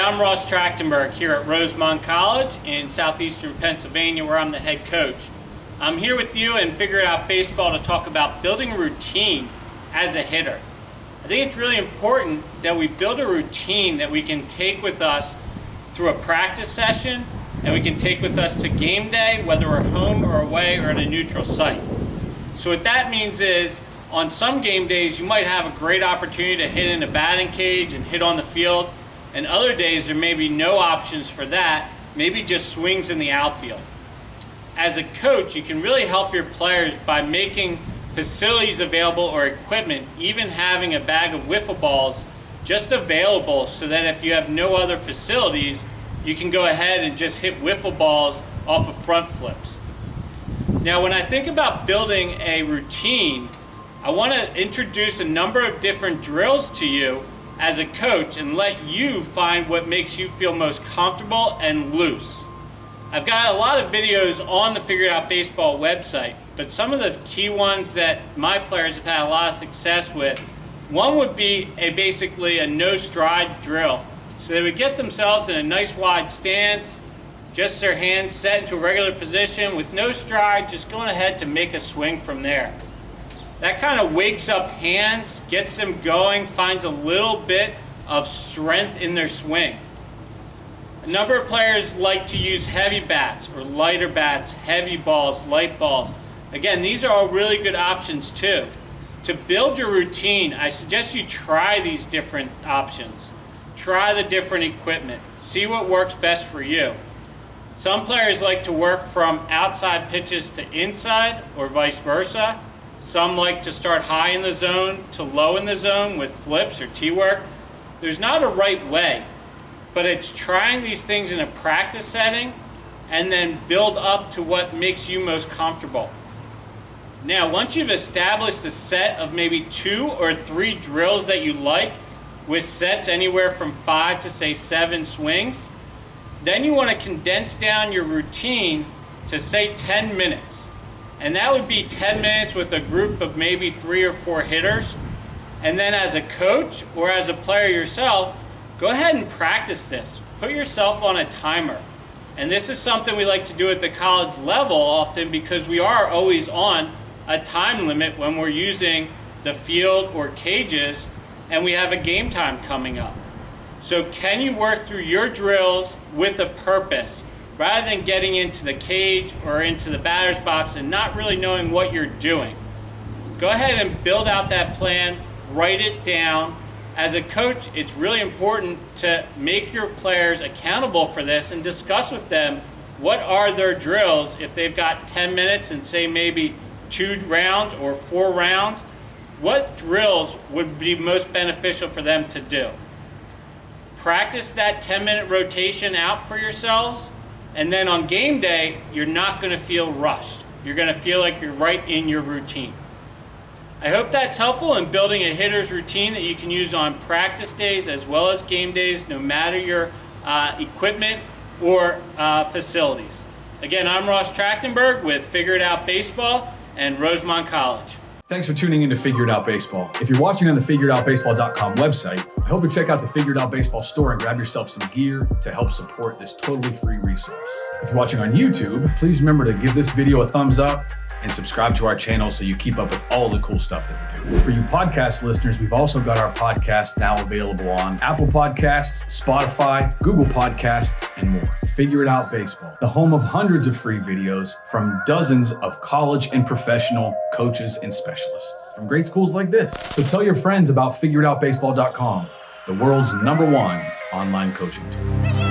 I'm Ross Trachtenberg here at Rosemont College in southeastern Pennsylvania, where I'm the head coach. I'm here with you and Figure It Out Baseball to talk about building a routine as a hitter. I think it's really important that we build a routine that we can take with us through a practice session and we can take with us to game day, whether we're home or away or at a neutral site. So what that means is, on some game days, you might have a great opportunity to hit in a batting cage and hit on the field. And other days, there may be no options for that, maybe just swings in the outfield. As a coach, you can really help your players by making facilities available or equipment, even having a bag of wiffle balls just available so that if you have no other facilities, you can go ahead and just hit wiffle balls off of front flips. Now, when I think about building a routine, I want to introduce a number of different drills to you as a coach and let you find what makes you feel most comfortable and loose. I've got a lot of videos on the Figure It Out Baseball website, but some of the key ones that my players have had a lot of success with, one would be basically a no stride drill. So they would get themselves in a nice wide stance, just their hands set into a regular position with no stride, just going ahead to make a swing from there. That kind of wakes up hands, gets them going, finds a little bit of strength in their swing. A number of players like to use heavy bats or lighter bats, heavy balls, light balls. Again, these are all really good options too. To build your routine, I suggest you try these different options. Try the different equipment. See what works best for you. Some players like to work from outside pitches to inside or vice versa. Some like to start high in the zone to low in the zone with flips or T-work. There's not a right way, but it's trying these things in a practice setting and then build up to what makes you most comfortable. Now, once you've established a set of maybe 2 or 3 drills that you like, with sets anywhere from 5 to say 7 swings, then you want to condense down your routine to say 10 minutes. And that would be 10 minutes with a group of maybe 3 or 4 hitters. And then as a coach or as a player yourself, go ahead and practice this. Put yourself on a timer. And this is something we like to do at the college level often because we are always on a time limit when we're using the field or cages and we have a game time coming up. So can you work through your drills with a purpose? Rather than getting into the cage or into the batter's box and not really knowing what you're doing. Go ahead and build out that plan, write it down. As a coach, it's really important to make your players accountable for this and discuss with them what are their drills if they've got 10 minutes and say maybe 2 rounds or 4 rounds. What drills would be most beneficial for them to do? Practice that 10-minute rotation out for yourselves. And then on game day, you're not going to feel rushed. You're going to feel like you're right in your routine. I hope that's helpful in building a hitter's routine that you can use on practice days as well as game days, no matter your equipment or facilities. Again, I'm Ross Trachtenberg with Figure It Out Baseball and Rosemont College. Thanks for tuning in to Figure It Out Baseball. If you're watching on the FigureItOutBaseball.com website, I hope you check out the Figure It Out Baseball store and grab yourself some gear to help support this totally free resource. If you're watching on YouTube, please remember to give this video a thumbs up and subscribe to our channel so you keep up with all the cool stuff that we do. For you podcast listeners, we've also got our podcast now available on Apple Podcasts, Spotify, Google Podcasts, and more. Figure It Out Baseball, the home of hundreds of free videos from dozens of college and professional coaches and specialists from great schools like this. So tell your friends about FigureItOutBaseball.com, the world's #1 online coaching tool.